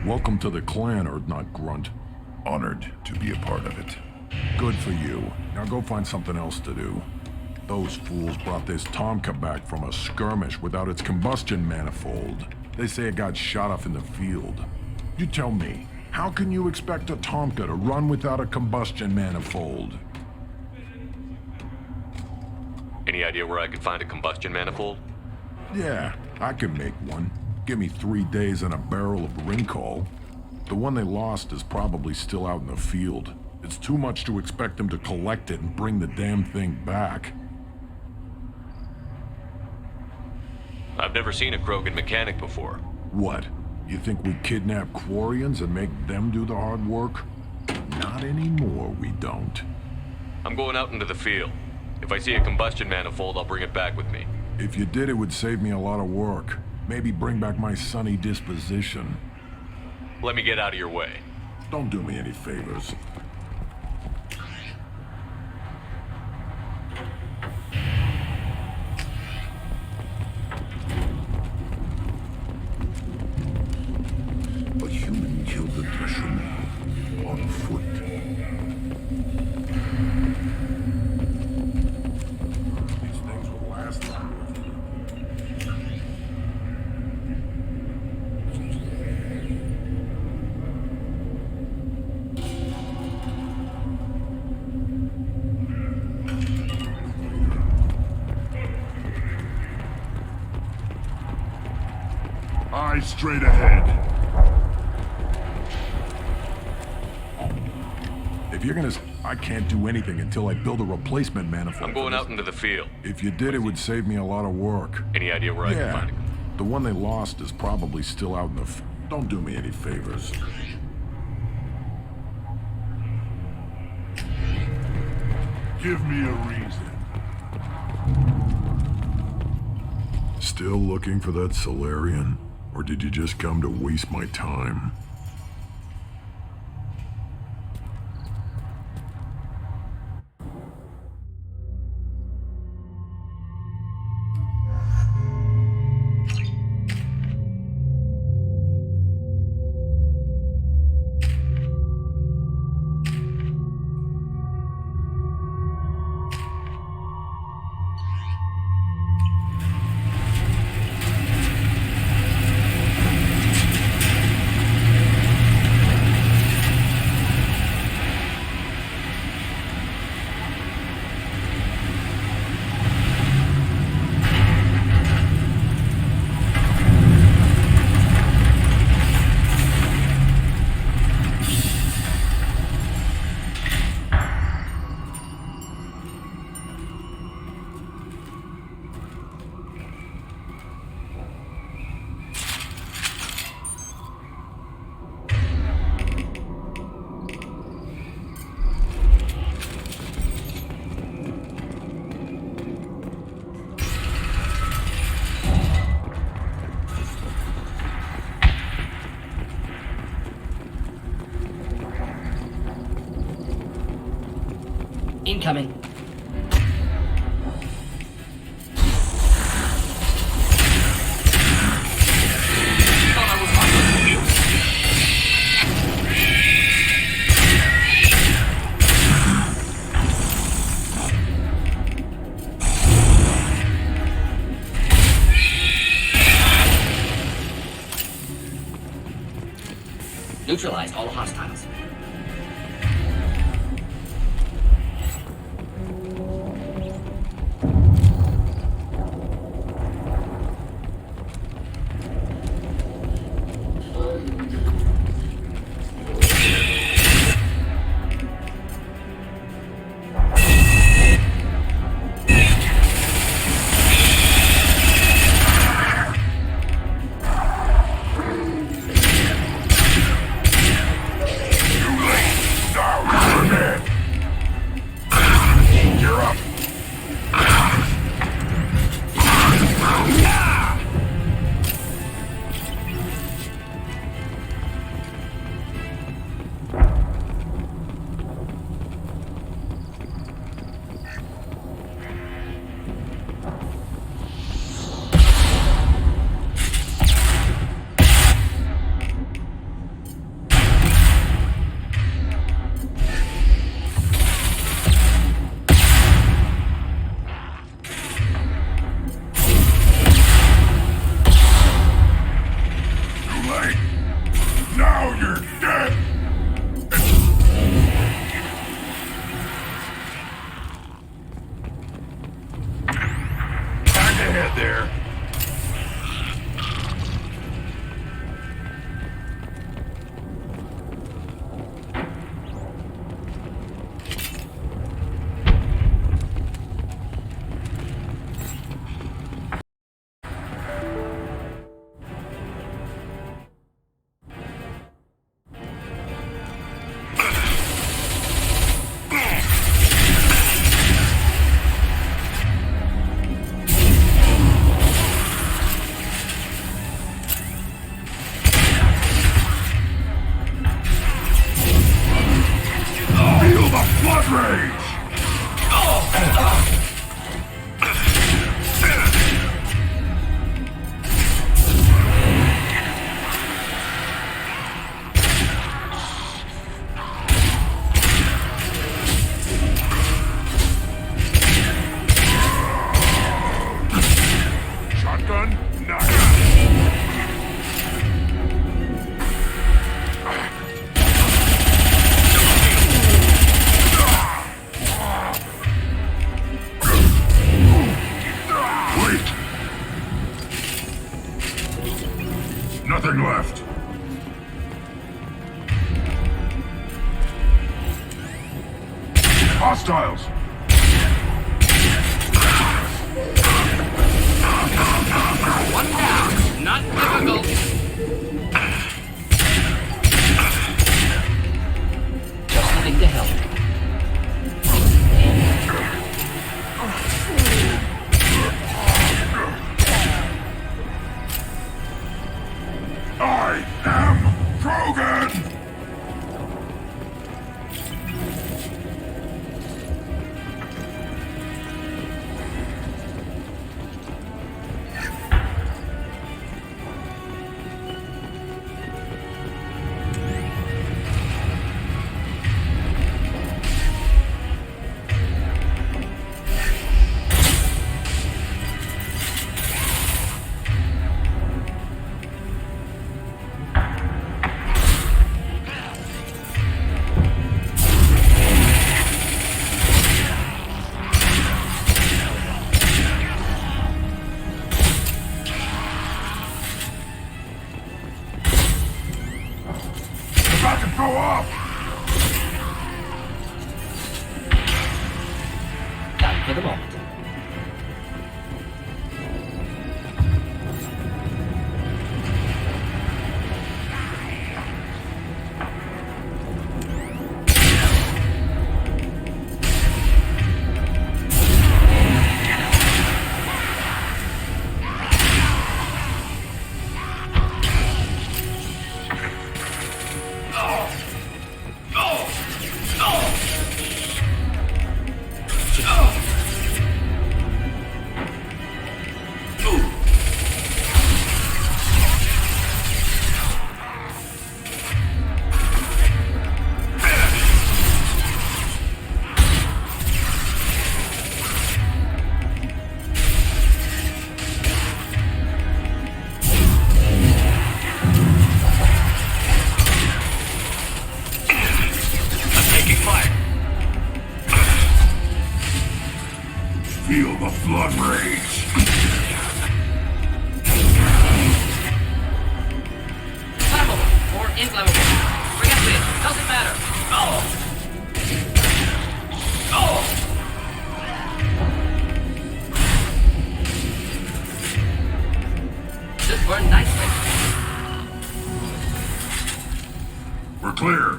Welcome to the clan, Urdnot Grunt. Honored to be a part of it. Good for you. Now go find something else to do. Those fools brought this Tomka back from a skirmish without its combustion manifold. They say it got shot off in the field. You tell me, how can you expect a Tomka to run without a combustion manifold? Any idea where I could find a combustion manifold? Yeah, I can make one. Give me 3 days and a barrel of Rincol. The one they lost is probably still out in the field. It's too much to expect them to collect it and bring the damn thing back. I've never seen a Krogan mechanic before. What? You think we kidnap Quarians and make them do the hard work? Not anymore, we don't. I'm going out into the field. If I see a combustion manifold, I'll bring it back with me. If you did, it would save me a lot of work. Maybe bring back my sunny disposition. Let me get out of your way. Don't do me any favors. A human killed the Trishul on foot. These things will last longer. Eyes straight ahead. If you're gonna... I can't do anything until I build a replacement manifold. I'm going out into the field. If you did, it would save me a lot of work. Any idea where I can find it? The one they lost is probably still out in the... Don't do me any favors. Give me a reason. Still looking for that Solarian? Or did you just come to waste my time? Incoming. Neutralized all hostiles. Hostiles! One down. Not difficult. Just leaving to help. I am Krogan! About to go off! Done for the moment. Feel the blood rage! Flammable or inflammable. Reactive. Doesn't matter. Oh! Oh! Should burn nicely. We're clear.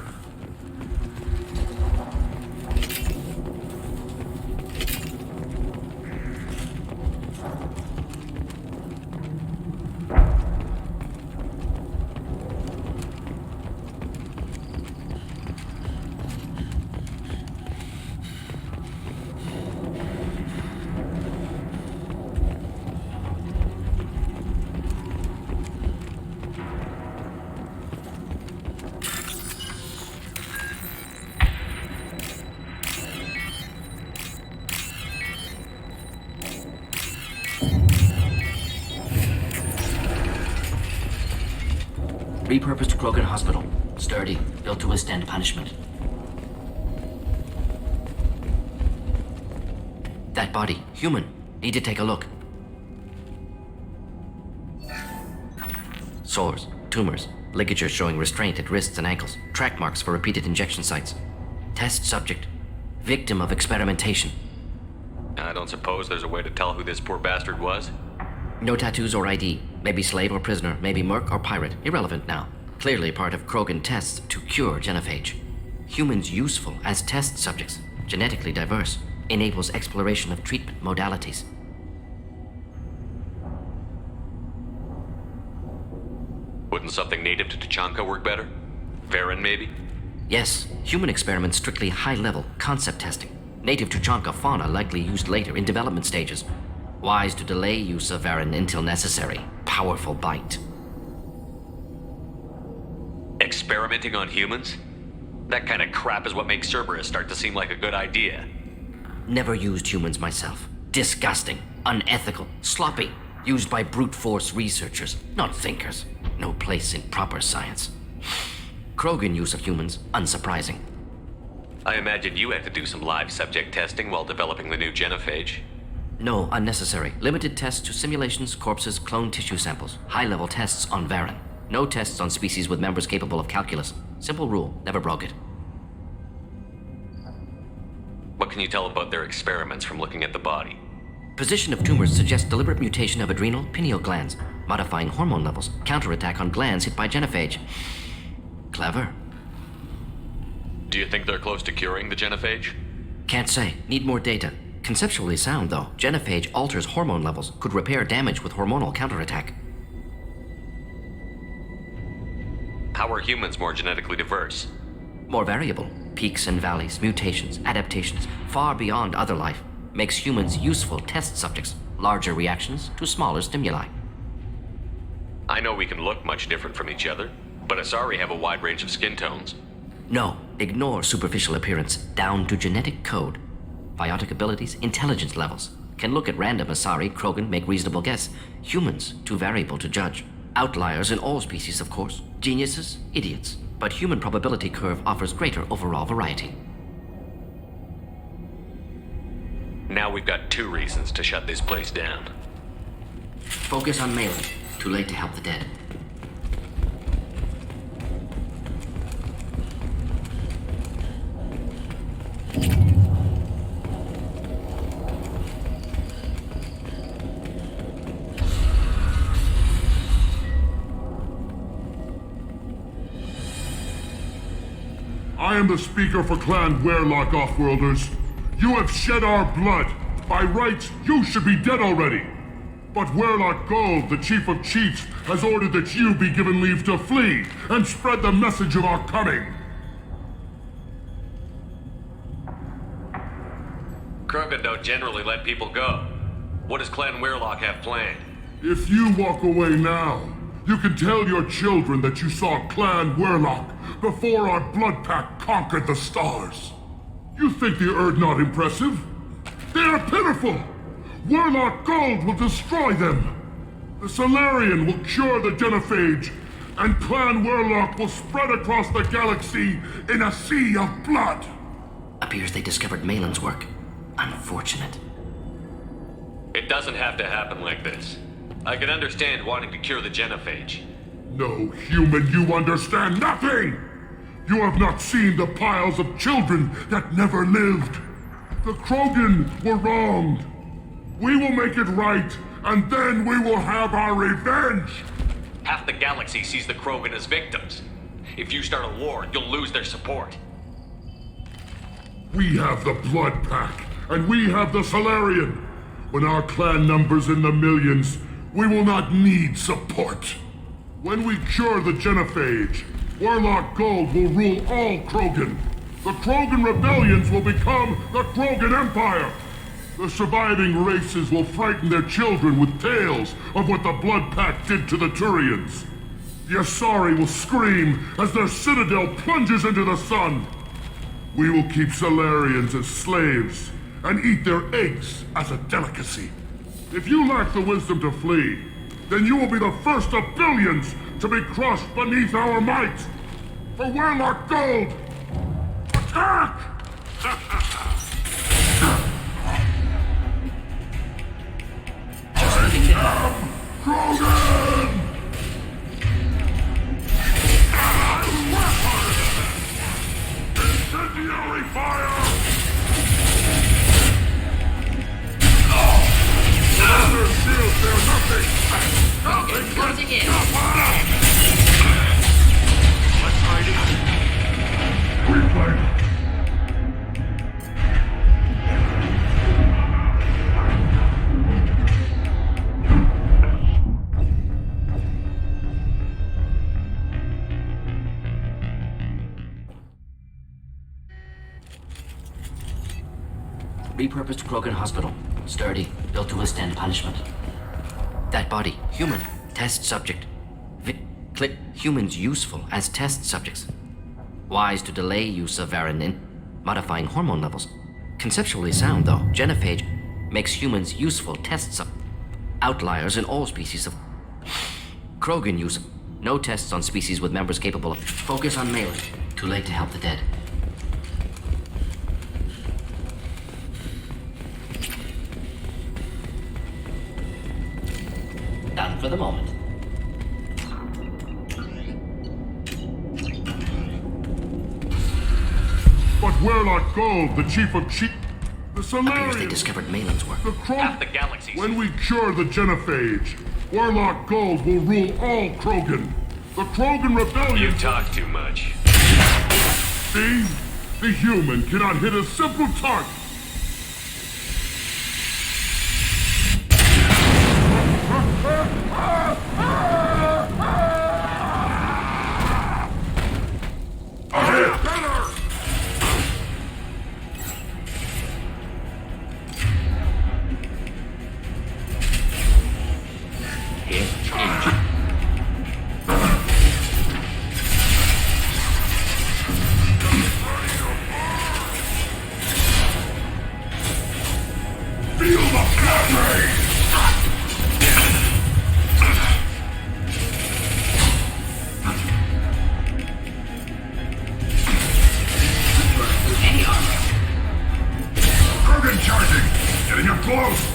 Repurposed Krogan Hospital. Sturdy, built to withstand punishment. That body, human. Need to take a look. Sores, tumors, ligatures showing restraint at wrists and ankles, track marks for repeated injection sites. Test subject, victim of experimentation. I don't suppose there's a way to tell who this poor bastard was? No tattoos or ID. Maybe slave or prisoner, maybe merc or pirate. Irrelevant now. Clearly part of Krogan tests to cure genophage. Humans useful as test subjects, genetically diverse, enables exploration of treatment modalities. Wouldn't something native to Tachanka work better? Varen, maybe? Yes, human experiments strictly high-level concept testing. Native Tuchanka fauna likely used later in development stages. Wise to delay use of Varen until necessary. Powerful bite. Experimenting on humans? That kind of crap is what makes Cerberus start to seem like a good idea. Never used humans myself. Disgusting, unethical, sloppy. Used by brute force researchers, not thinkers. No place in proper science. Krogan use of humans, unsurprising. I imagine you had to do some live subject testing while developing the new genophage. No, unnecessary. Limited tests to simulations, corpses, cloned tissue samples. High-level tests on Varen. No tests on species with members capable of calculus. Simple rule, never broke it. can you tell about their experiments from looking at the body? Position of tumors suggests deliberate mutation of adrenal pineal glands, modifying hormone levels, counterattack on glands hit by genophage. Clever. Do you think they're close to curing the genophage? Can't say. Need more data. Conceptually sound, though. Genophage alters hormone levels, could repair damage with hormonal counterattack. How are humans more genetically diverse? More variable. Peaks and valleys, mutations, adaptations, far beyond other life. Makes humans useful test subjects. Larger reactions to smaller stimuli. I know we can look much different from each other, but Asari have a wide range of skin tones. No, ignore superficial appearance, down to genetic code. Biotic abilities, intelligence levels. Can look at random Asari, Krogan, make reasonable guess. Humans, too variable to judge. Outliers in all species, of course. Geniuses, idiots. But human probability curve offers greater overall variety. Now we've got 2 reasons to shut this place down. Focus on Malin. Too late to help the dead. I am the speaker for Clan Werlock, Offworlders. You have shed our blood. By rights, you should be dead already. But Werlock Gold, the Chief of Chiefs, has ordered that you be given leave to flee and spread the message of our coming. Krogan don't generally let people go. What does Clan Werlock have planned? If you walk away now, you can tell your children that you saw Clan Werlock before our blood pact conquered the stars. You think the Erd not impressive? They are pitiful! Werlock Gold will destroy them! The Solarian will cure the genophage, and Clan Werlock will spread across the galaxy in a sea of blood! Appears they discovered Malin's work. Unfortunate. It doesn't have to happen like this. I can understand wanting to cure the genophage. No, human, you understand nothing! You have not seen the piles of children that never lived. The Krogan were wronged. We will make it right, and then we will have our revenge! Half the galaxy sees the Krogan as victims. If you start a war, you'll lose their support. We have the Blood Pack, and we have the Solarian. When our clan numbers in the millions, we will not need support. When we cure the genophage, Werlock Gold will rule all Krogan. The Krogan rebellions will become the Krogan Empire. The surviving races will frighten their children with tales of what the Blood Pact did to the Turians. The Asari will scream as their citadel plunges into the sun. We will keep Solarians as slaves and eat their eggs as a delicacy. If you lack the wisdom to flee, then you will be the first of billions to be crushed beneath our might. For Werlock Gold, attack! Krogan! Incendiary fire! Their shields, they're nothing! Nothing! Closing in. Let's hide it. Replay. Repurposed Krogan hospital. Sturdy, built to withstand punishment. That body, human, test subject. Click humans useful as test subjects. Wise to delay use of Varanin, modifying hormone levels. Conceptually sound, though. Genophage makes humans useful test outliers in all species of Krogan use. No tests on species with members capable of focus on Malin. Too late to help the dead. Done for the moment. But Werlock Gold, the Chief of Chiefs... Appears they Solarian! discovered Malin's work. The Half the galaxy's When we cure the Genophage, Warlock Gold will rule all Krogan. The Krogan Rebellion... You talk too much. See? The human cannot hit a simple target. Here, engine. Feel the blood rain! Krogan charging! Getting up close!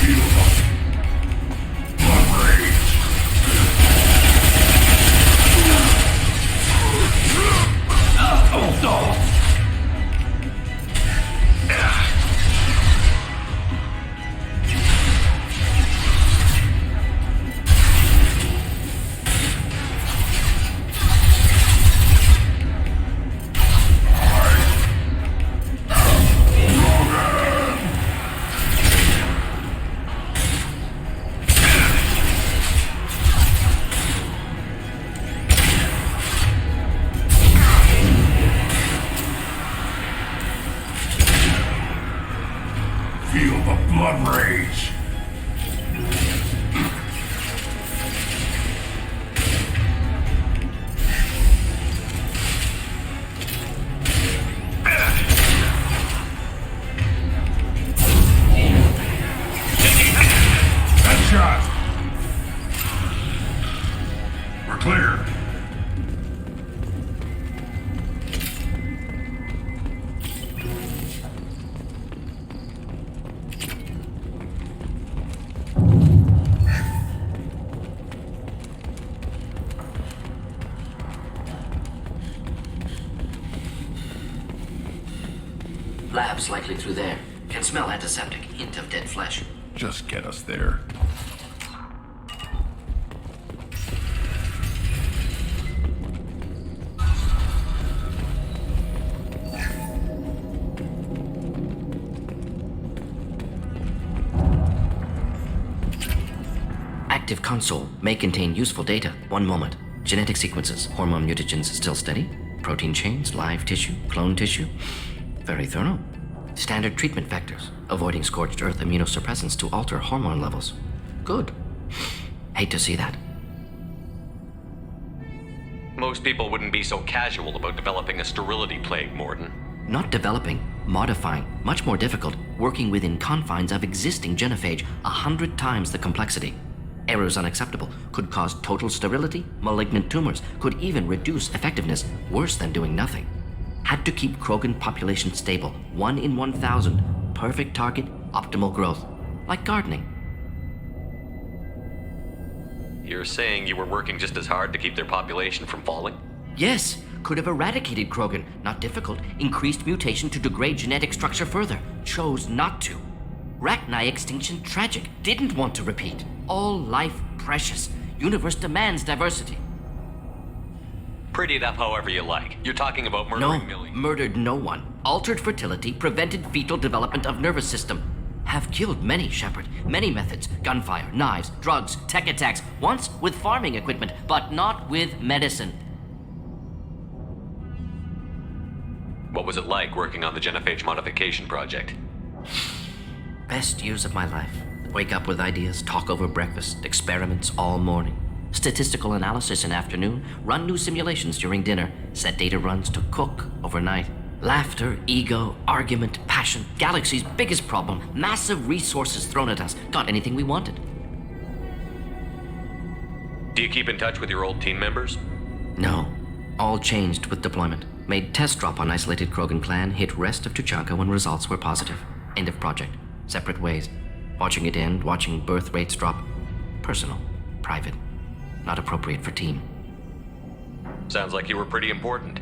Feel the blood rage! Feel the blood rage! Headshot! We're clear. Labs likely through there. Can smell antiseptic. Hint of dead flesh. Just get us there. Active console may contain useful data. One moment. Genetic sequences. Hormone mutagens still steady. Protein chains, live tissue, clone tissue. Very thorough. Standard treatment vectors. Avoiding scorched earth immunosuppressants to alter hormone levels. Good. Hate to see that. Most people wouldn't be so casual about developing a sterility plague, Morden. Not developing, modifying, much more difficult, working within confines of existing genophage, 100 times the complexity. Errors unacceptable, could cause total sterility, malignant tumors, could even reduce effectiveness, worse than doing nothing. Had to keep Krogan population stable, 1 in 1,000, perfect target, optimal growth. Like gardening. You're saying you were working just as hard to keep their population from falling? Yes, could have eradicated Krogan, not difficult, increased mutation to degrade genetic structure further, chose not to. Rachni extinction tragic, didn't want to repeat. All life precious, universe demands diversity. Pretty it up however you like. You're talking about No, murdering millions. murdered no one. Altered fertility, prevented fetal development of nervous system. Have killed many, Shepard. Many methods. Gunfire, knives, drugs, tech attacks. Once with farming equipment, but not with medicine. What was it like working on the Genophage modification project? Best years of my life. Wake up with ideas, talk over breakfast, experiments all morning. Statistical analysis in afternoon, run new simulations during dinner, set data runs to cook overnight. Laughter, ego, argument, passion, galaxy's biggest problem, massive resources thrown at us. Got anything we wanted. Do you keep in touch with your old team members? No. All changed with deployment. Made test drop on isolated Krogan clan, hit rest of Tuchanka when results were positive. End of project. Separate ways. Watching it end, watching birth rates drop. Personal. Private. Not appropriate for team. Sounds like you were pretty important.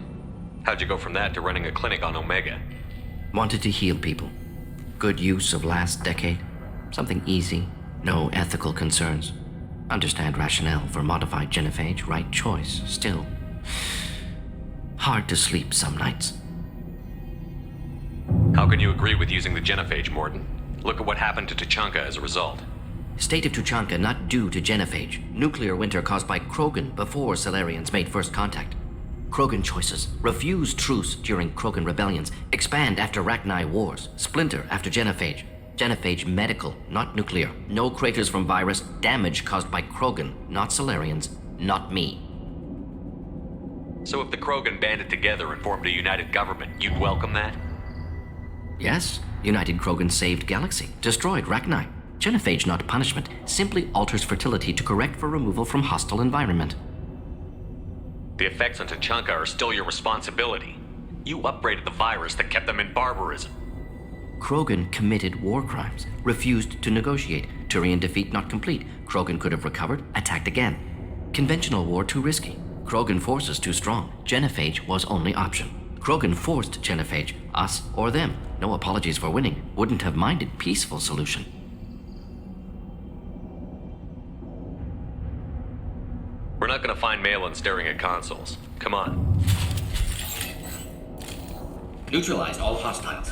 How'd you go from that to running a clinic on Omega? Wanted to heal people. Good use of last decade. Something easy, no ethical concerns. Understand rationale for modified genophage, right choice. Still, hard to sleep some nights. How can you agree with using the genophage, Mordin? Look at what happened to Tuchanka as a result. State of Tuchanka not due to genophage. Nuclear winter caused by Krogan before Salarians made first contact. Krogan choices. Refuse truce during Krogan rebellions. Expand after Rachni wars. Splinter after genophage. Genophage medical, not nuclear. No craters from virus. Damage caused by Krogan, not Salarians, not me. So if the Krogan banded together and formed a united government, you'd welcome that? Yes, United Krogan saved Galaxy, destroyed Rachni. Genophage, not punishment, simply alters fertility to correct for removal from hostile environment. The effects on Tuchanka are still your responsibility. You upgraded the virus that kept them in barbarism. Krogan committed war crimes, refused to negotiate. Turian defeat not complete. Krogan could have recovered, attacked again. Conventional war too risky. Krogan forces too strong. Genophage was only option. Krogan forced genophage, us or them. No apologies for winning. Wouldn't have minded peaceful solution. We're not gonna find Malin staring at consoles. Come on. Neutralized all hostiles.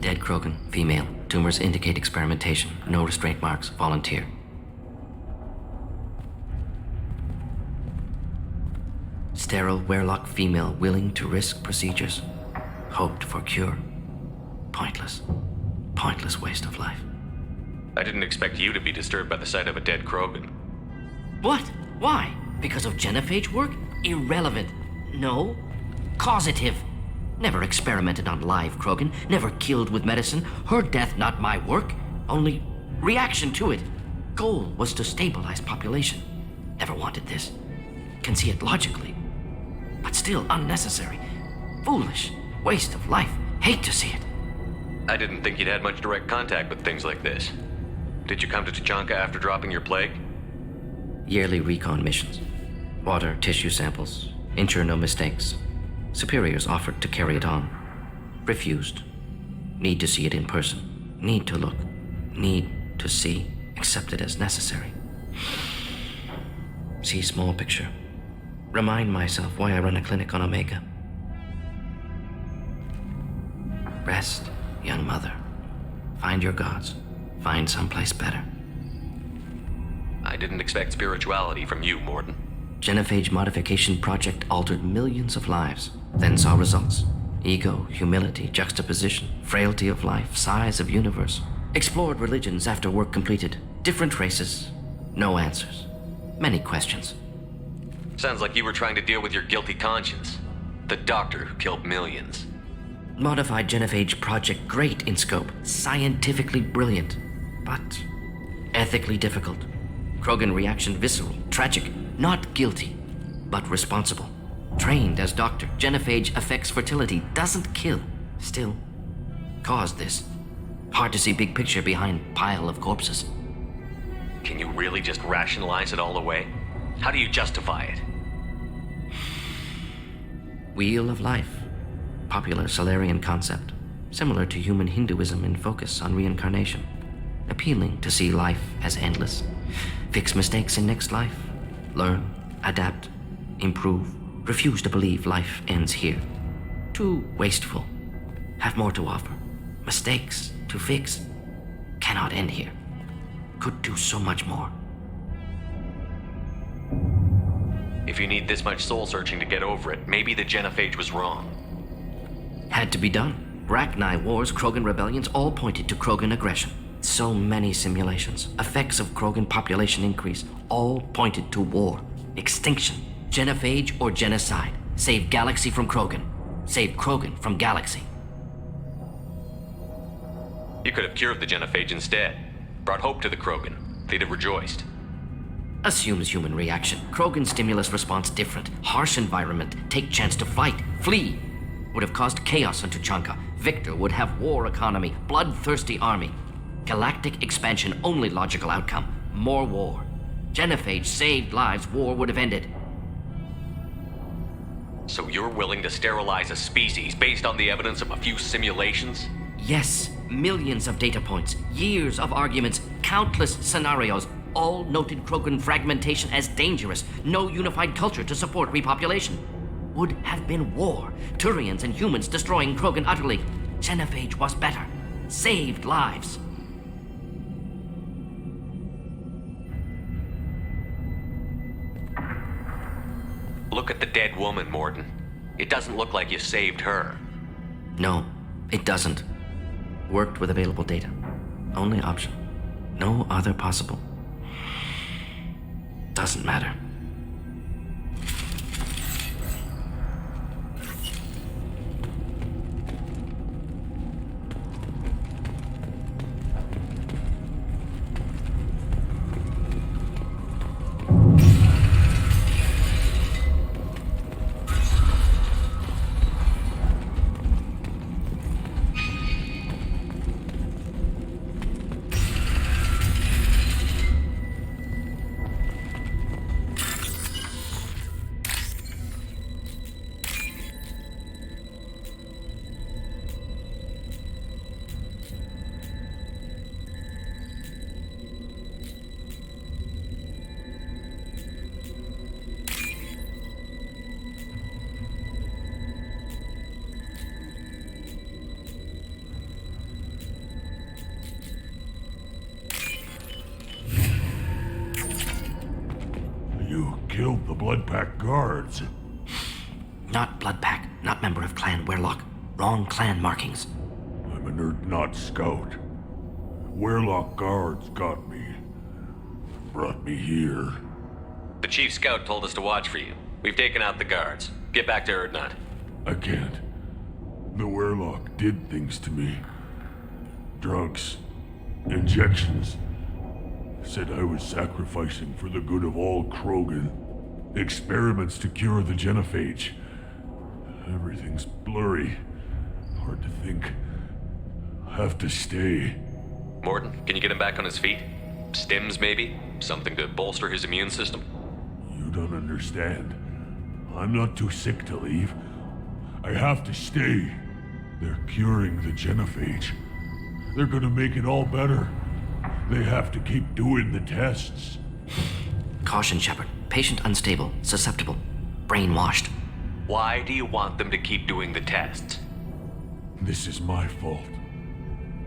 Dead Krogan, female. Tumors indicate experimentation. No restraint marks. Volunteer. Sterile Werlock female willing to risk procedures. Hoped for cure. Pointless. Pointless waste of life. I didn't expect you to be disturbed by the sight of a dead Krogan. What? Why? Because of genophage work? Irrelevant. No. Causative. Never experimented on live Krogan. Never killed with medicine. Her death not my work. Only reaction to it. Goal was to stabilize population. Never wanted this. Can see it logically. But still unnecessary. Foolish. Waste of life. Hate to see it. I didn't think you'd had much direct contact with things like this. Did you come to Tuchanka after dropping your plague? Yearly recon missions. Water, tissue samples. Ensure no mistakes. Superiors offered to carry it on. Refused. Need to see it in person. Need to look. Need to see. Accept it as necessary. See small picture. Remind myself why I run a clinic on Omega. Rest, young mother. Find your gods. Find someplace better. I didn't expect spirituality from you, Mordin. Genophage modification project altered millions of lives, then saw results. Ego, humility, juxtaposition, frailty of life, size of universe. Explored religions after work completed. Different races. No answers. Many questions. Sounds like you were trying to deal with your guilty conscience. The doctor who killed millions. Modified genophage project great in scope. Scientifically brilliant. But ethically difficult. Krogan reaction visceral, tragic. Not guilty, but responsible. Trained as doctor, genophage affects fertility, doesn't kill. Still, caused this. Hard to see big picture behind pile of corpses. Can you really just rationalize it all away? How do you justify it? Wheel of life. Popular Salarian concept. Similar to human Hinduism in focus on reincarnation. Appealing to see life as endless. Fix mistakes in next life. Learn, adapt, improve. Refuse to believe life ends here. Too wasteful. Have more to offer. Mistakes to fix. Cannot end here. Could do so much more. If you need this much soul searching to get over it, maybe the genophage was wrong. Had to be done. Rachni wars, Krogan rebellions, all pointed to Krogan aggression. So many simulations. Effects of Krogan population increase, all pointed to war. Extinction. Genophage or genocide. Save Galaxy from Krogan. Save Krogan from Galaxy. You could have cured the genophage instead. Brought hope to the Krogan. They'd have rejoiced. Assumes human reaction. Krogan stimulus response different. Harsh environment. Take chance to fight. Flee. Would have caused chaos on Tuchanka. Victor would have war economy. Bloodthirsty army. Galactic expansion only logical outcome. More war. Genophage saved lives. War would have ended. So you're willing to sterilize a species based on the evidence of a few simulations? Yes, millions of data points, years of arguments, countless scenarios, all noted Krogan fragmentation as dangerous, no unified culture to support repopulation. Would have been war, Turians and humans destroying Krogan utterly. Genophage was better, saved lives. Look at the dead woman, Mordin. It doesn't look like you saved her. No, it doesn't. Worked with available data. Only option. No other possible. Doesn't matter. You killed the Blood Pack guards. Not Bloodpack, not member of Clan Werlock. Wrong clan markings. I'm an Urdnot scout. Werlock guards got me. Brought me here. The chief scout told us to watch for you. We've taken out the guards. Get back to Urdnot. I can't. The Werlock did things to me. Drugs. Injections. Said I was sacrificing for the good of all Krogan. Experiments to cure the genophage. Everything's blurry. Hard to think. Have to stay. Mordin, can you get him back on his feet? Stims, maybe? Something to bolster his immune system? You don't understand. I'm not too sick to leave. I have to stay. They're curing the genophage. They're gonna make it all better. They have to keep doing the tests. Caution, Shepard. Patient unstable, susceptible, brainwashed. Why do you want them to keep doing the tests? This is my fault.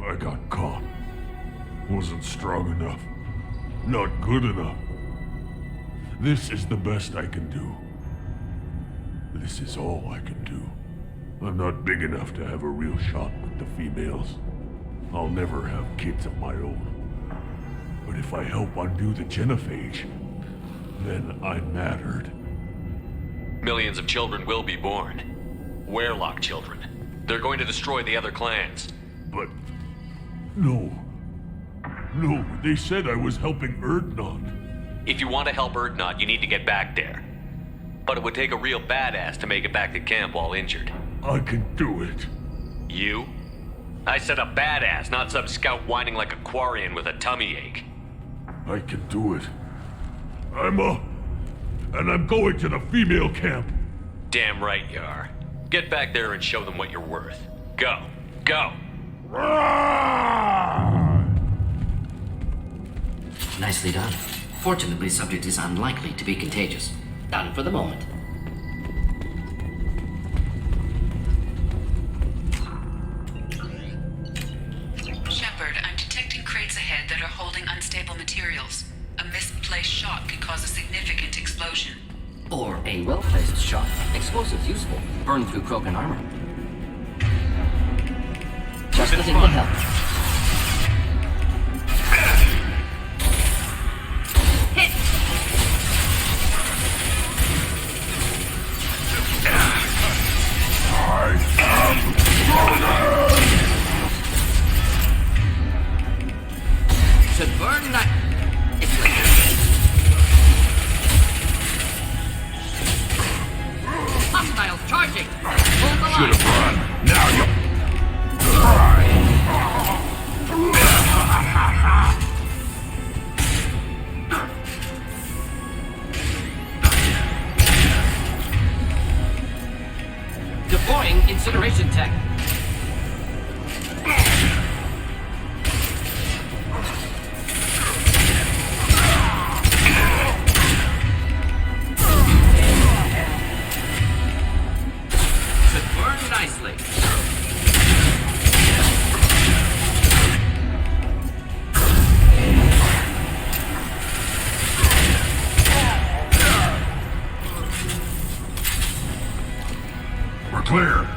I got caught. Wasn't strong enough. Not good enough. This is the best I can do. This is all I can do. I'm not big enough to have a real shot with the females. I'll never have kids of my own. But if I help undo the genophage, then I mattered. Millions of children will be born. Werlock children. They're going to destroy the other clans. But... no. No, they said I was helping Urdnot. If you want to help Urdnot, you need to get back there. But it would take a real badass to make it back to camp while injured. I can do it. You? I said a badass, not some scout whining like a Quarian with a tummy ache. I can do it. And I'm going to the female camp. Damn right you are. Get back there and show them what you're worth. Go. Go! Nicely done. Fortunately, subject is unlikely to be contagious. Done for the moment. Shepard, I'm detecting crates ahead that are holding unstable materials. A misplaced shot could cause a significant explosion. Or a well-placed shot. Explosives useful. Burn through Krogan armor. Just the thing to help. To burn that... It's like... Regeneration tech. Should burn nicely. We're clear.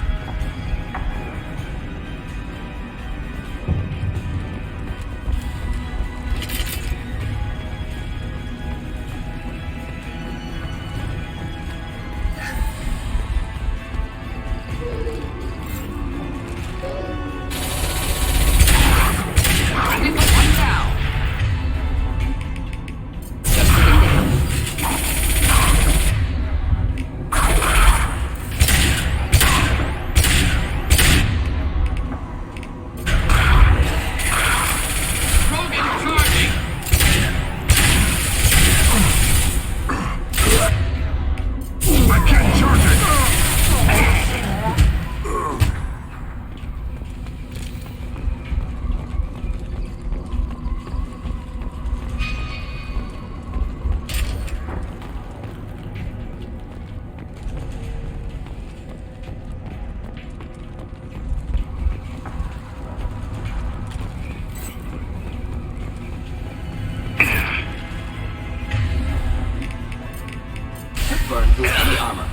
One down. Just getting down. Krogan charging. I can't charge it! Burn through any armor.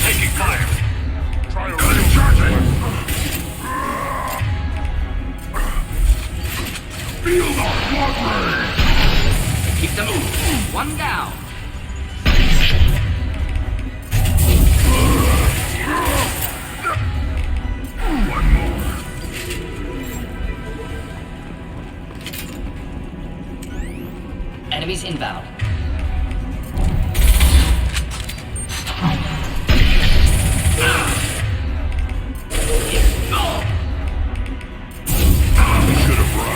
Taking fire! Try to charging! Feel the blood rain! Keep them moving. One down. One more. Enemies inbound. Should have run.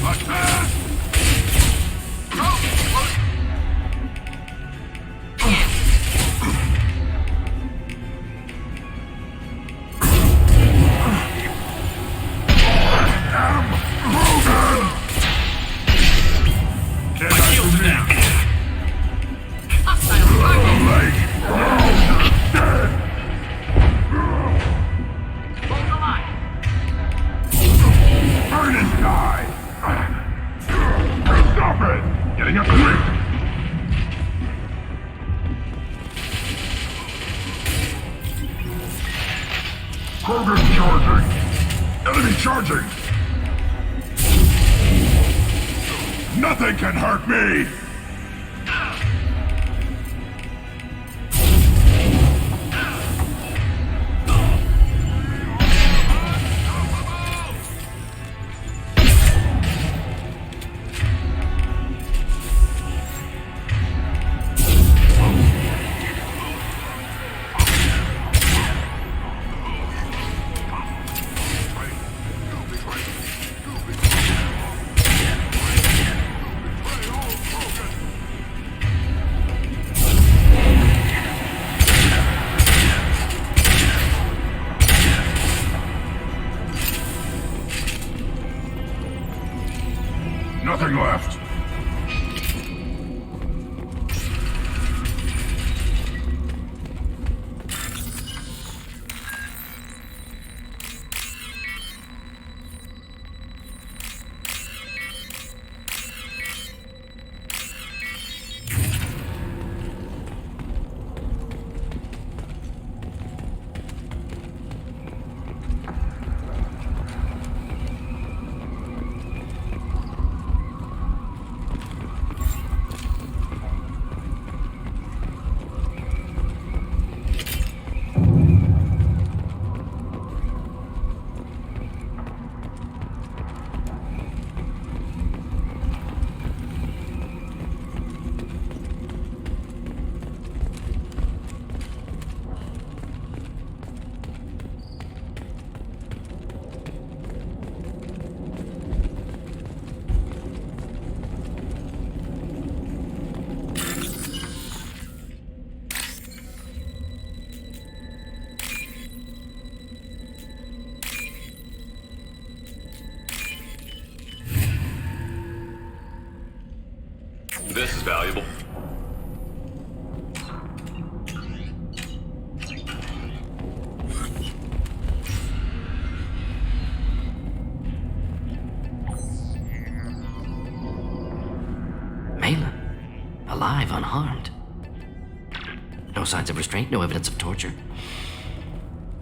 Attack! Burn and die! Stop it! Getting up the ring! Krogan charging! Enemy charging! Nothing can hurt me! Nothing left. This is valuable. Malin, alive, unharmed. No signs of restraint, no evidence of torture.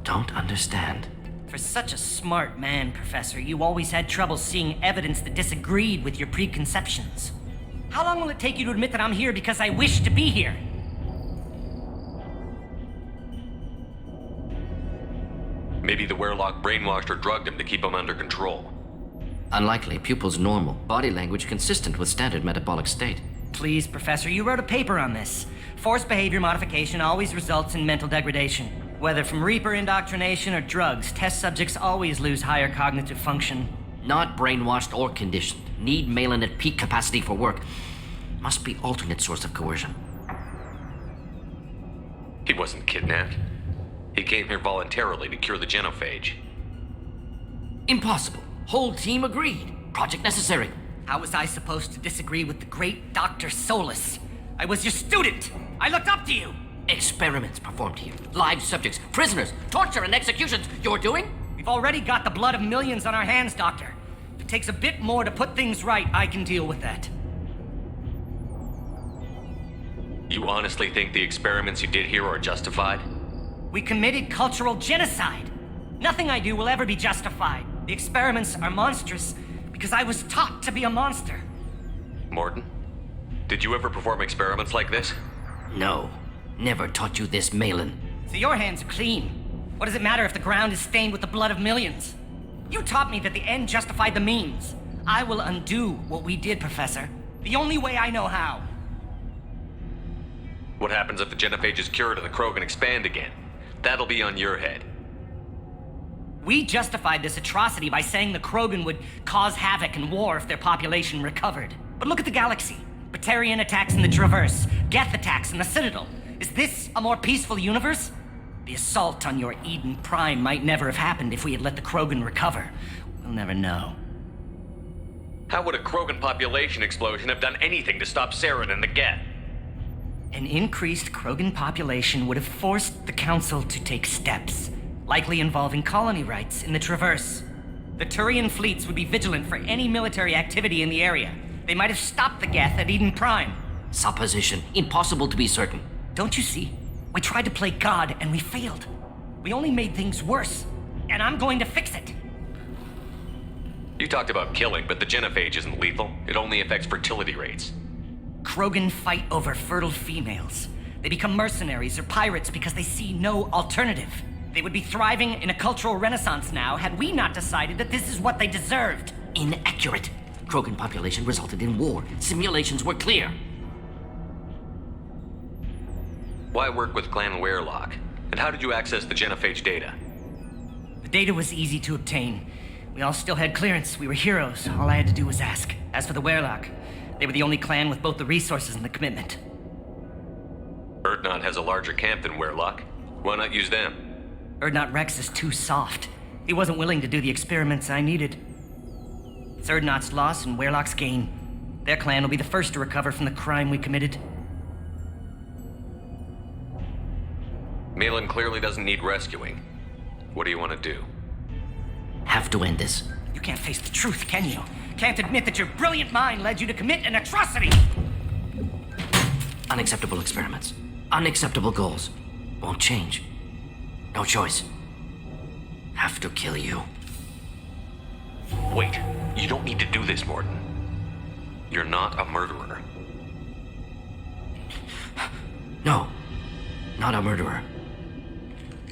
Don't understand. For such a smart man, Professor, you always had trouble seeing evidence that disagreed with your preconceptions. How long will it take you to admit that I'm here because I wish to be here? Maybe the Werelock brainwashed or drugged him to keep him under control. Unlikely. Pupil's normal. Body language consistent with standard metabolic state. Please, Professor, you wrote a paper on this. Forced behavior modification always results in mental degradation. Whether from Reaper indoctrination or drugs, test subjects always lose higher cognitive function. Not brainwashed or conditioned. Need Malin at peak capacity for work. Must be alternate source of coercion. He wasn't kidnapped. He came here voluntarily to cure the genophage. Impossible. Whole team agreed. Project necessary. How was I supposed to disagree with the great Dr. Solus? I was your student! I looked up to you! Experiments performed here. Live subjects, prisoners, torture and executions. You're doing? We've already got the blood of millions on our hands, Doctor. If it takes a bit more to put things right, I can deal with that. You honestly think the experiments you did here are justified? We committed cultural genocide. Nothing I do will ever be justified. The experiments are monstrous because I was taught to be a monster. Morton, did you ever perform experiments like this? No. Never taught you this, Malin. So your hands are clean. What does it matter if the ground is stained with the blood of millions? You taught me that the end justified the means. I will undo what we did, Professor. The only way I know how. What happens if the genophage is cured and the Krogan expand again? That'll be on your head. We justified this atrocity by saying the Krogan would cause havoc and war if their population recovered. But look at the galaxy. Batarian attacks in the Traverse, Geth attacks in the Citadel. Is this a more peaceful universe? The assault on your Eden Prime might never have happened if we had let the Krogan recover. We'll never know. How would a Krogan population explosion have done anything to stop Saren and the Geth? An increased Krogan population would have forced the Council to take steps, likely involving colony rights in the Traverse. The Turian fleets would be vigilant for any military activity in the area. They might have stopped the Geth at Eden Prime. Supposition. Impossible to be certain. Don't you see? We tried to play God and we failed. We only made things worse, and I'm going to fix it. You talked about killing, but the genophage isn't lethal. It only affects fertility rates. Krogan fight over fertile females. They become mercenaries or pirates because they see no alternative. They would be thriving in a cultural renaissance now had we not decided that this is what they deserved. Inaccurate. Krogan population resulted in war. Simulations were clear. Why work with Clan Werelock? And how did you access the genophage data? The data was easy to obtain. We all still had clearance. We were heroes. All I had to do was ask. As for the Werelock, they were the only clan with both the resources and the commitment. Urdnot has a larger camp than Werelock. Why not use them? Urdnot Rex is too soft. He wasn't willing to do the experiments I needed. It's Urdnot's loss and Werelock's gain. Their clan will be the first to recover from the crime we committed. Malin clearly doesn't need rescuing. What do you want to do? Have to end this. You can't face the truth, can you? Can't admit that your brilliant mind led you to commit an atrocity! Unacceptable experiments. Unacceptable goals. Won't change. No choice. Have to kill you. Wait, you don't need to do this, Morton. You're not a murderer. No. Not a murderer.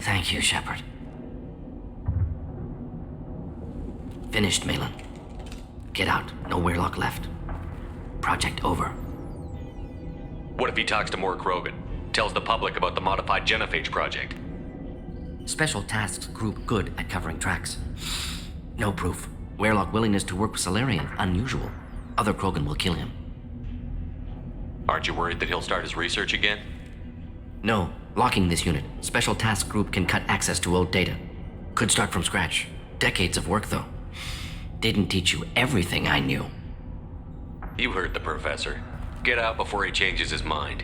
Thank you, Shepard. Finished, Malin. Get out. No Werelock left. Project over. What if he talks to more Krogan? Tells the public about the modified genophage project? Special Tasks Group good at covering tracks. No proof. Werelock willingness to work with Salarian, unusual. Other Krogan will kill him. Aren't you worried that he'll start his research again? No. Locking this unit. Special Task Group can cut access to old data. Could start from scratch. Decades of work, though. Didn't teach you everything I knew. You heard the professor. Get out before he changes his mind.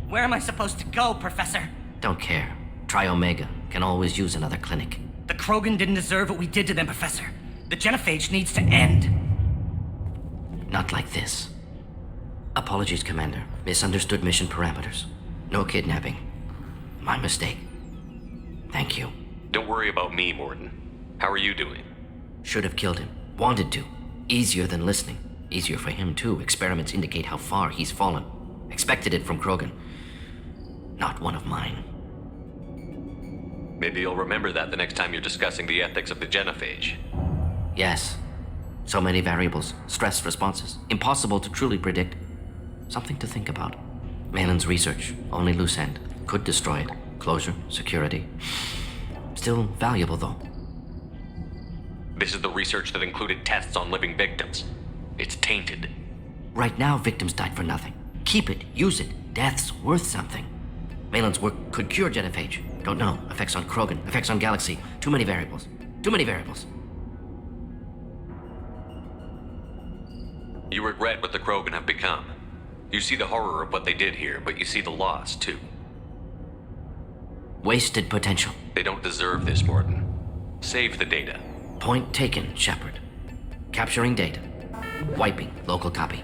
Where am I supposed to go, Professor? Don't care. Try Omega. Can always use another clinic. The Krogan didn't deserve what we did to them, Professor. The genophage needs to end. Not like this. Apologies, Commander. Misunderstood mission parameters. No kidnapping. My mistake. Thank you. Don't worry about me, Morden. How are you doing? Should have killed him. Wanted to. Easier than listening. Easier for him, too. Experiments indicate how far he's fallen. Expected it from Krogan. Not one of mine. Maybe you'll remember that the next time you're discussing the ethics of the genophage. Yes. So many variables. Stress responses. Impossible to truly predict. Something to think about. Malin's research. Only loose end. Could destroy it. Closure. Security. Still valuable, though. This is the research that included tests on living victims. It's tainted. Right now, victims died for nothing. Keep it. Use it. Death's worth something. Malin's work could cure genophage. Don't know. Effects on Krogan. Effects on Galaxy. Too many variables. Too many variables. You regret what the Krogan have become. You see the horror of what they did here, but you see the loss, too. Wasted potential. They don't deserve this, Morden. Save the data. Point taken, Shepard. Capturing data. Wiping local copy.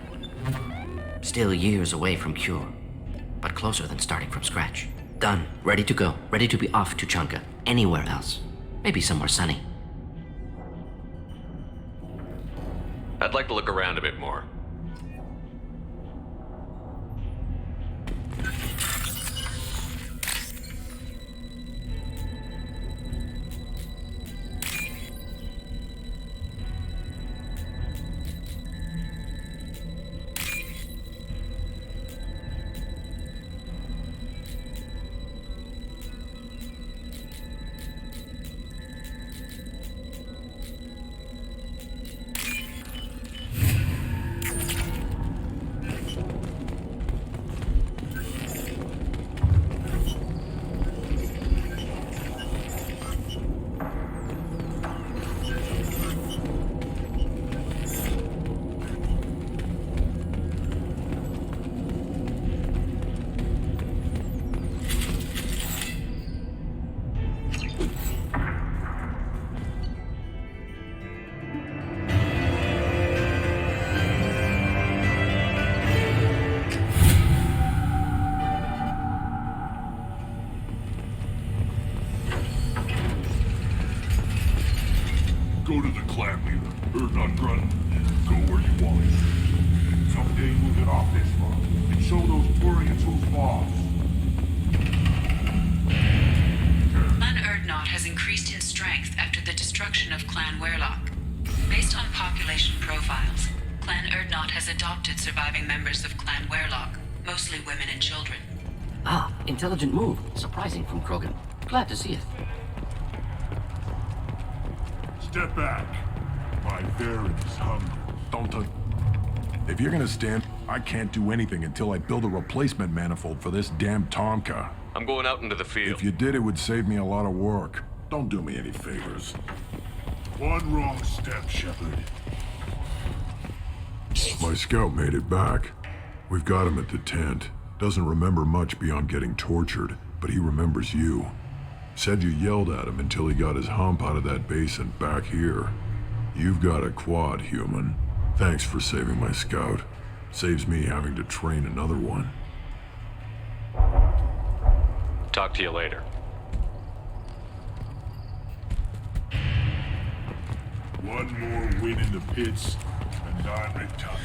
Still years away from cure, but closer than starting from scratch. Done. Ready to go. Ready to be off to Chunka. Anywhere else. Maybe somewhere sunny. I'd like to look around a bit more. Go to the clan leader, Erdnot Grun. Go where you want. Someday we'll get off this one and show those Turians who's boss. Clan Erdnot has increased in strength after the destruction of Clan Werlock. Based on population profiles, Clan Erdnot has adopted surviving members of Clan Werlock, mostly women and children. Ah, intelligent move. Surprising from Krogan. Glad to see it. Step back. My Baron is hungry. Don't touch. If you're gonna stand, I can't do anything until I build a replacement manifold for this damn Tomka. I'm going out into the field. If you did, it would save me a lot of work. Don't do me any favors. One wrong step, Shepard. My scout made it back. We've got him at the tent. Doesn't remember much beyond getting tortured, but he remembers you. Said you yelled at him until he got his hump out of that base and back here. You've got a quad, human. Thanks for saving my scout. Saves me having to train another one. Talk to you later. One more win in the pits, and I'm retired.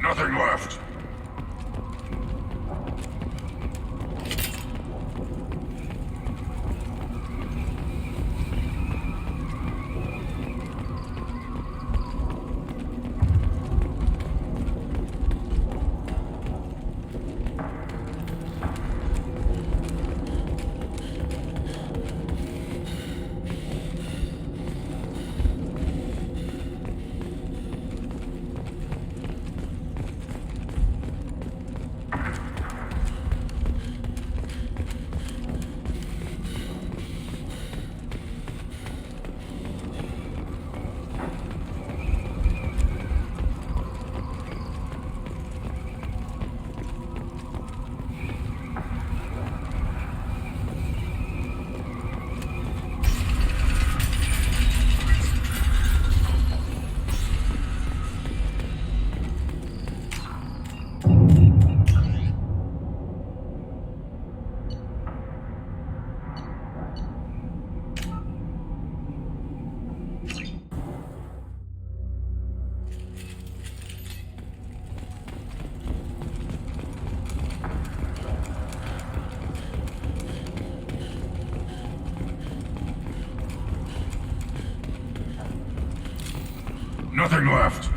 Nothing left. Nothing left.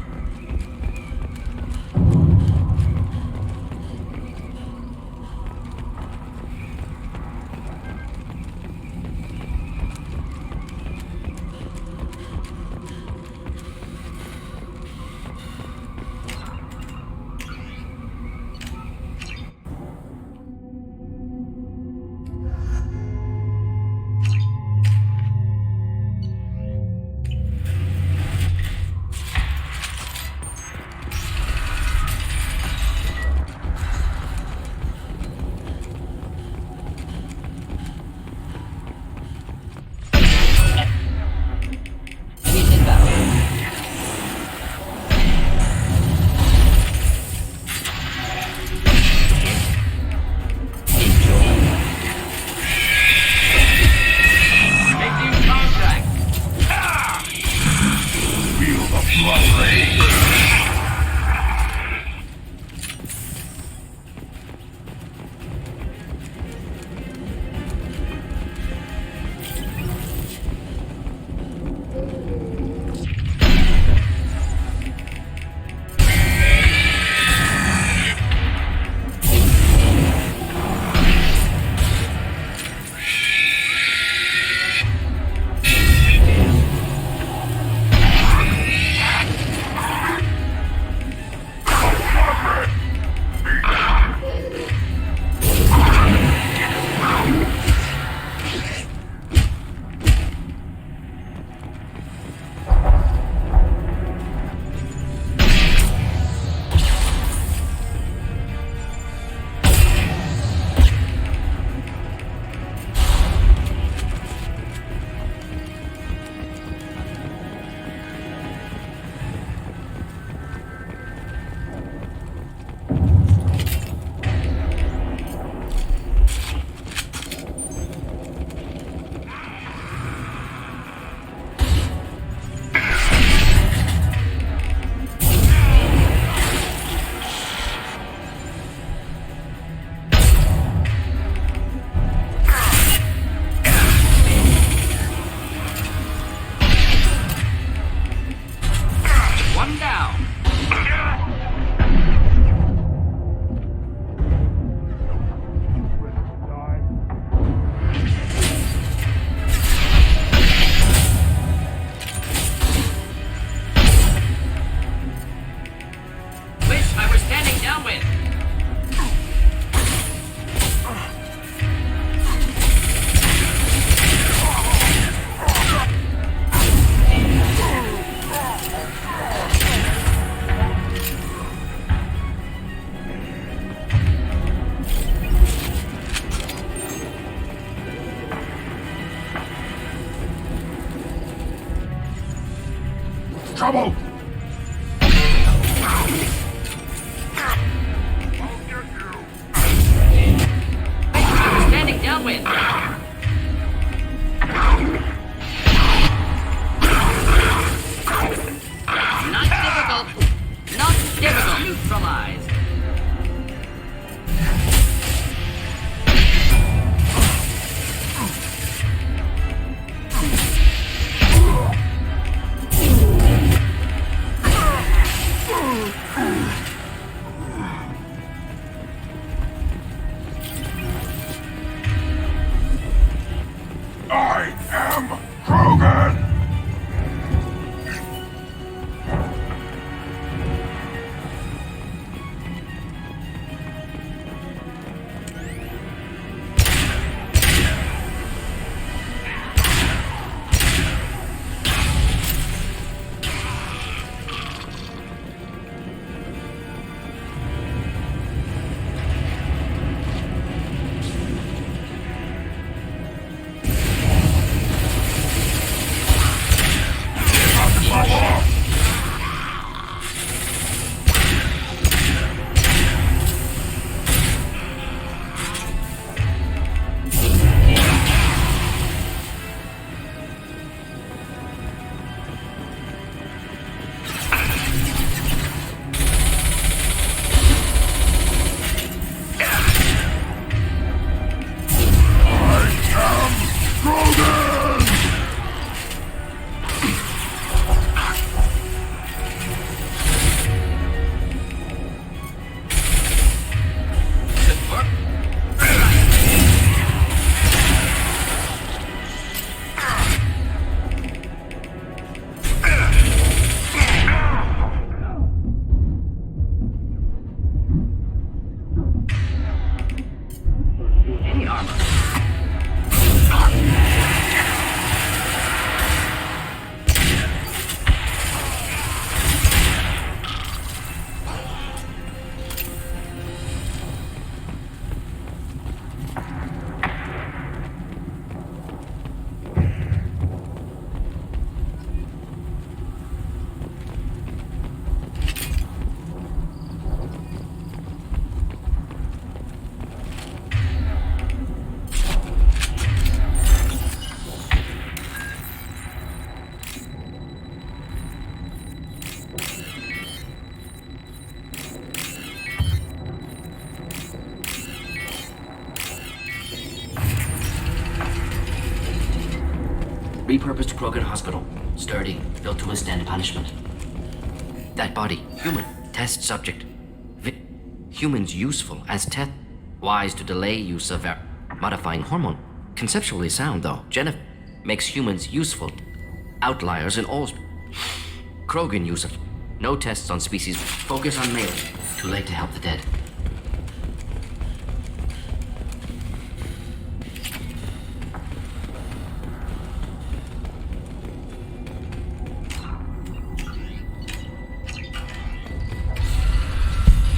neutralized. I am Krogan! Repurposed Krogan hospital. Sturdy, built to withstand punishment. That body, human, test subject. Humans useful as test. Wise to delay use of modifying hormone. Conceptually sound, though. Jennifer makes humans useful. Outliers in all. Krogan use of. No tests on species. Focus on male. Too late to help the dead.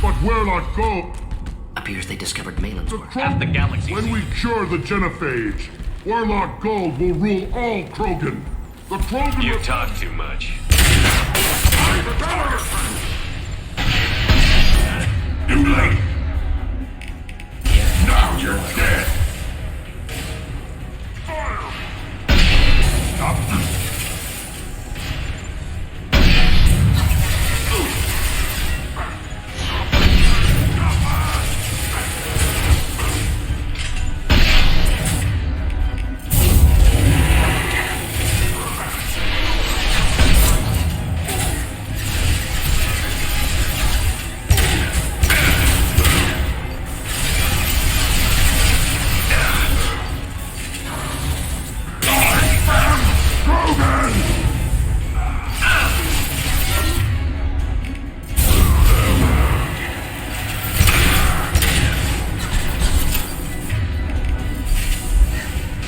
But Werlock Gold... Appears they discovered Malin's work. Half the galaxy. When we cure the Genophage, Werlock Gold will rule all Krogan. The Krogan... You talk too much. Too late! Now you're dead! Stop this!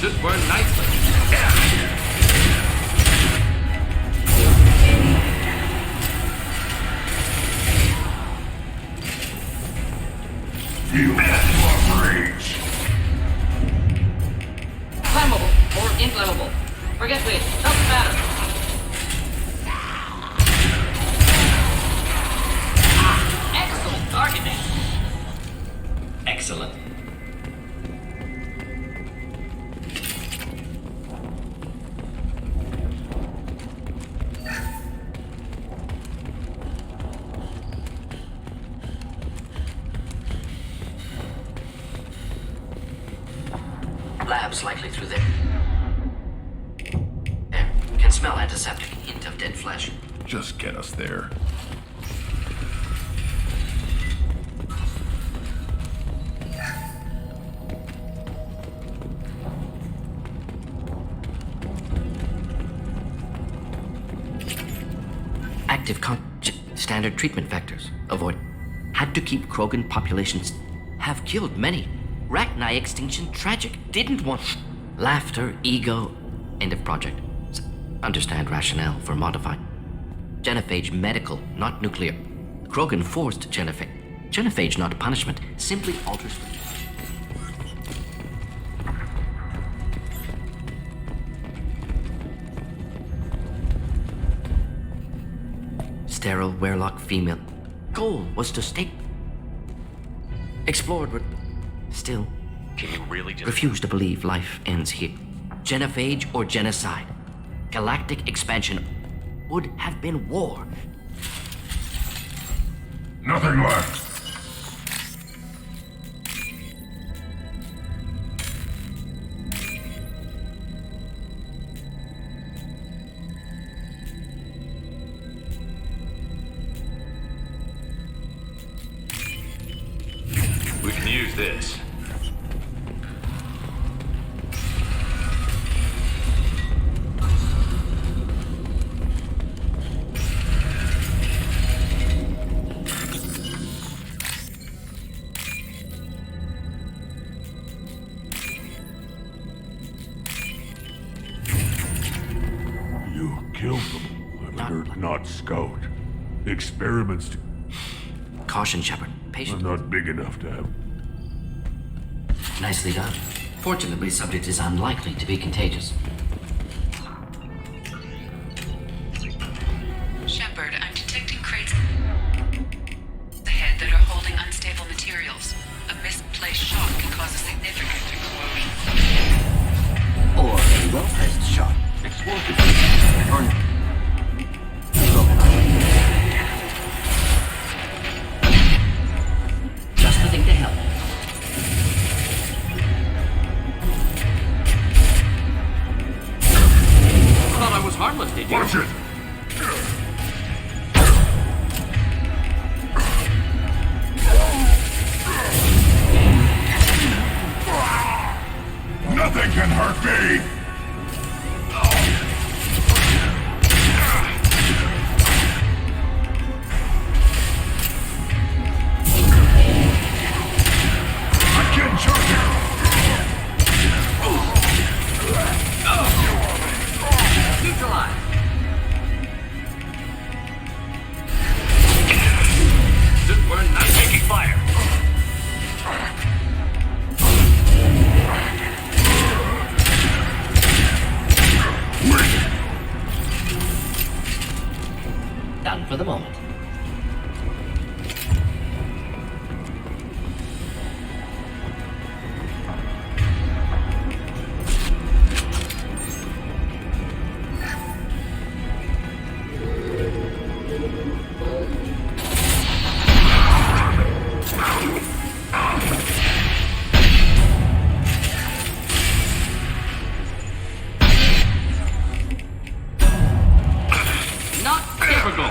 Should burn nicely. You love rage! Flammable or inflammable. Forget weight. Doesn't matter. Excellent targeting. Excellent. Labs likely through there. There. Can smell antiseptic. Hint of dead flesh. Just get us there. Active standard treatment vectors. Avoid. Had to keep Krogan populations. Have killed many. Rachni extinction tragic. Didn't want. Laughter, ego. End of project. Understand rationale for modified. Genophage medical, not nuclear. Krogan forced genophage. Genophage not punishment. Simply alters. Sterile Werlock female. Goal was to stay. Explored, but still Can you really just... refuse to believe life ends here. Genophage or genocide. Galactic expansion would have been war. Nothing left. We can use this. You killed them. I'm not Scout. Experiments Caution, Shepard. are Patient. not big enough to have. Nicely done. Fortunately, subject is unlikely to be contagious. Shepard, I'm detecting crates ahead that are holding unstable materials. A misplaced shock can cause a significant explosion. Or a well-placed shot. Explosive. Just the thing to help. Thought I was harmless, did you? Watch it! Nothing can hurt me! I'm getting charged! Neutralize. We're not taking fire. Done for the moment. Not typical.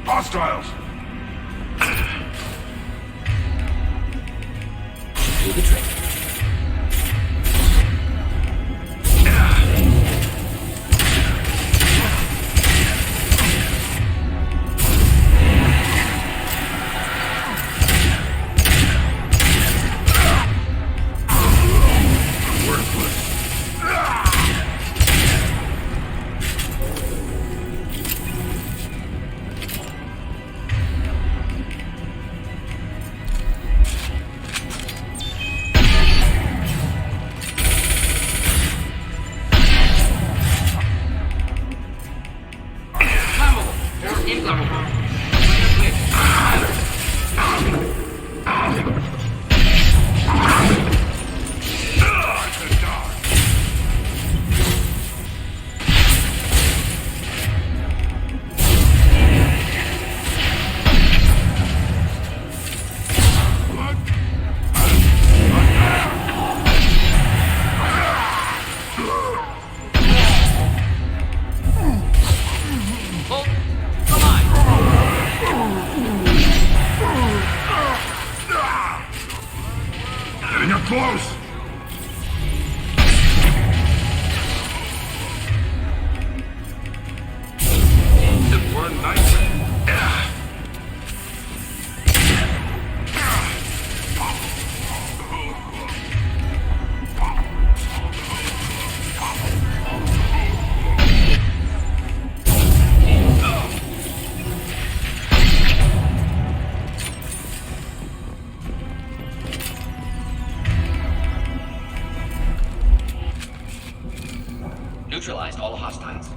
Hostiles! Do the trick. Getting up close! One night. Neutralized all hostiles.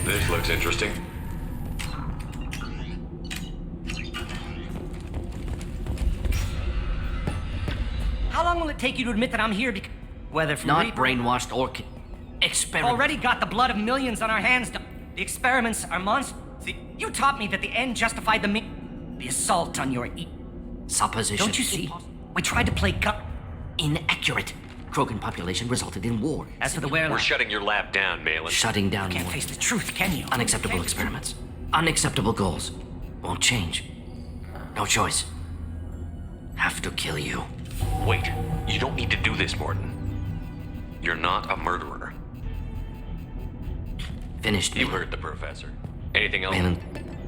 This looks interesting. How long will it take you to admit that I'm here? Whether from Not Reaper- brainwashed or experiment. Already got the blood of millions on our hands. The experiments are monsters. You taught me that the end justified the assault on your Supposition. Don't you see? We tried to play gut. Inaccurate. Krogan population resulted in war. As for the We're Werewolf, shutting your lab down, Malin. Shutting down can't war. face the truth, can you? Unacceptable experiments. Unacceptable goals. Won't change. No choice. Have to kill you. Wait, you don't need to do this, Morton. You're not a murderer. Finished. You Malin. heard the professor. Anything else?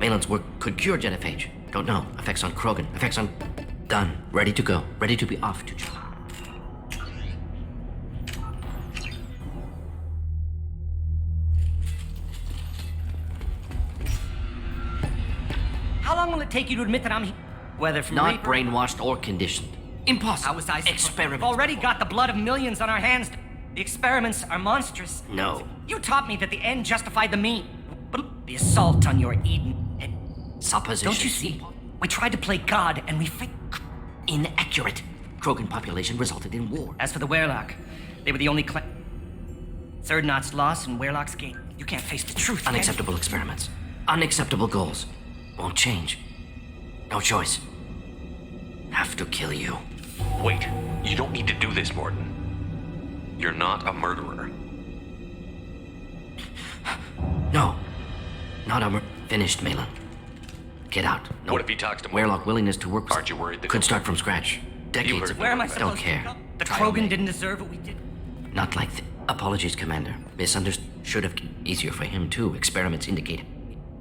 Malin's work could cure genophage. Don't know. Effects on Krogan. Effects on... Done. Ready to go. Ready to be off to... How long will it take you to admit that I'm here? Whether from Not Reaper- brainwashed or conditioned. Impossible. How was I supposed- Experiment. We've already got the blood of millions on our hands. The experiments are monstrous. No. You taught me that the end justified the mean. But the assault on your Eden. Supposition. Don't you see? We tried to play God and we Inaccurate. Krogan population resulted in war. As for the Werlock, they were the only Third Knot's loss and Werlock's gain. You can't face the truth. can you? Unacceptable experiments. Unacceptable goals. Won't change. No choice. Have to kill you. Wait, you don't need to do this, Morton. You're not a murderer. No. Not a finished, Malin. Get out. No. What if he talks to Morton? Werlock willingness to work. Aren't you worried that Could he'll- start from scratch. Decades heard of Where am I supposed Don't to care. go? The Try to Krogan make- didn't deserve what we did. Not like apologies, Commander. Misunderstood. Should have easier for him too. Experiments indicate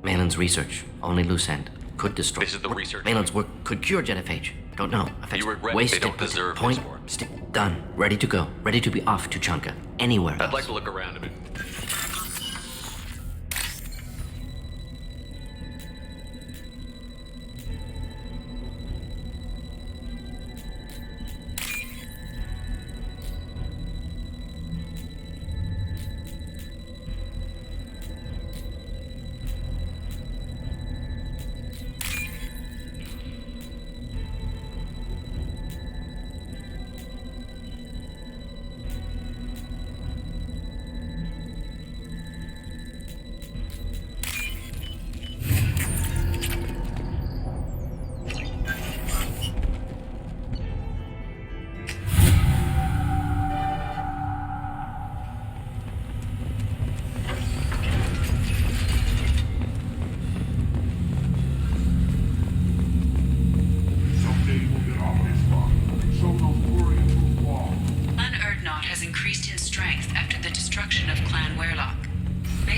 Malin's research only loose end could destroy. This is the research. Malin's work could cure genophage. Don't know. Effects. You regret Wasted. they don't deserve Point. this war. Done. Ready to go. Ready to be off to Chunka. Anywhere else. I'd like to look around a bit.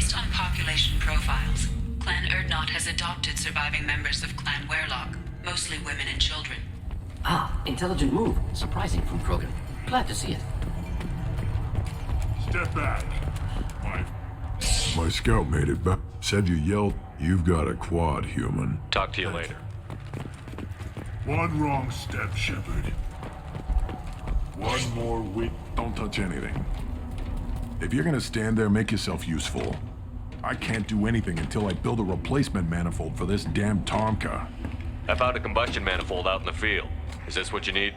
Based on population profiles, Clan Erdnot has adopted surviving members of Clan Werlock, mostly women and children. Ah, intelligent move. Surprising from Krogan. Glad to see it. Step back. My scout made it back. Said you yelled, "You've got a quad, human." Talk to you later. One wrong step, Shepard. One more week. Don't touch anything. If you're gonna stand there, make yourself useful. I can't do anything until I build a replacement manifold for this damn Tomka. I found a combustion manifold out in the field. Is this what you need?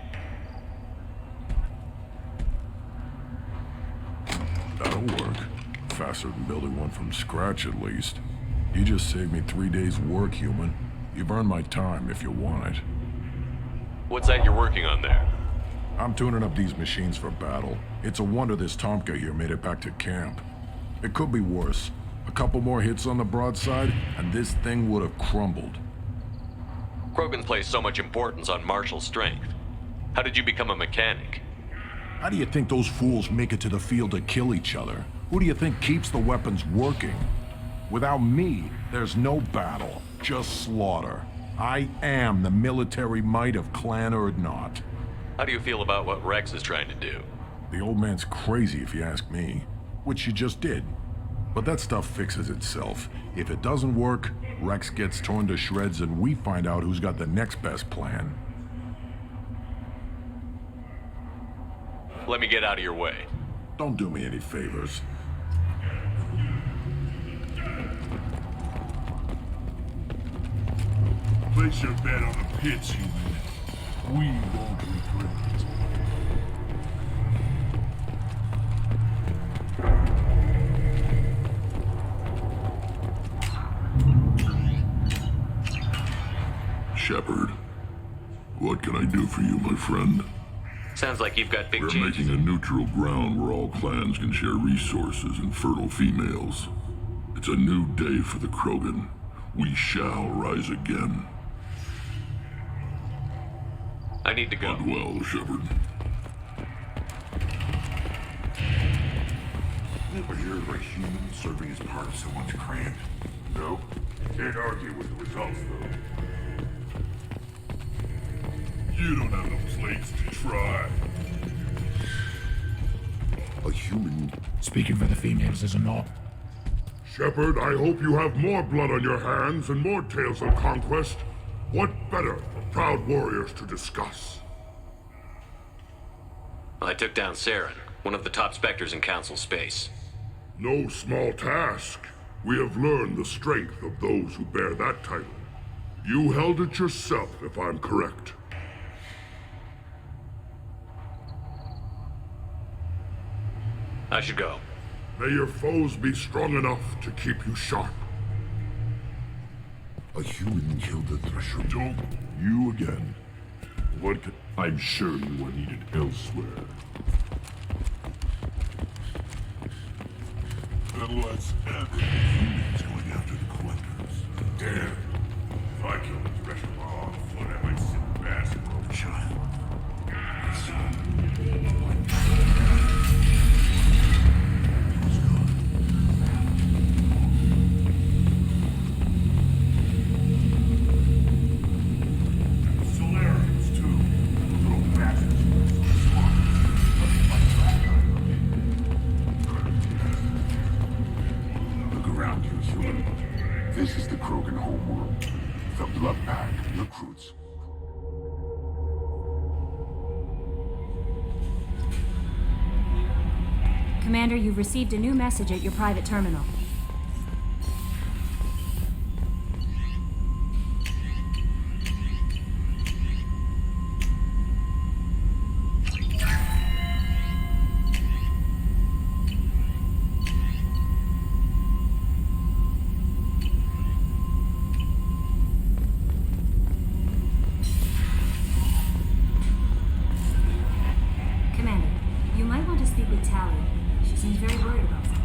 That'll work. Faster than building one from scratch, at least. You just saved me 3 days' work, human. You've earned my time if you want it. What's that you're working on there? I'm tuning up these machines for battle. It's a wonder this Tomka here made it back to camp. It could be worse. A couple more hits on the broadside, and this thing would have crumbled. Krogan place so much importance on martial strength. How did you become a mechanic? How do you think those fools make it to the field to kill each other? Who do you think keeps the weapons working? Without me, there's no battle, just slaughter. I am the military might of Clan Erdnot. How do you feel about what Rex is trying to do? The old man's crazy if you ask me, which you just did. But that stuff fixes itself. If it doesn't work, Rex gets torn to shreds and we find out who's got the next best plan. Let me get out of your way. Don't do me any favors. Place your bet on the pits, human. We won't regret it. Shepard, what can I do for you, my friend? Sounds like you've got big We're changes. making a neutral ground where all clans can share resources and fertile females. It's a new day for the Krogan. We shall rise again. I need to go. Hunt well, Shepard. Never hear of a human serving as part of someone's clan. No. Can't argue with the results, though. You don't have the plates to try. A human speaking for the females is a no. Shepard, I hope you have more blood on your hands and more tales of conquest. What better for proud warriors to discuss? I took down Saren, one of the top specters in Council space. No small task. We have learned the strength of those who bear that title. You held it yourself, if I'm correct. I should go. May your foes be strong enough to keep you sharp. A human killed the Thresher. Don't you again. What could... I'm sure you were needed elsewhere. Then let's have it. Humans going after the collectors. Damn. If I killed the Thresher while on foot, I might sit back for a child. Solarians, too. Little bastards. Look around you, human. This is the Krogan homeworld. The Blood Pack recruits. Commander, you've received a new message at your private terminal. Commander, you might want to speak with Tally. She seems very worried about something.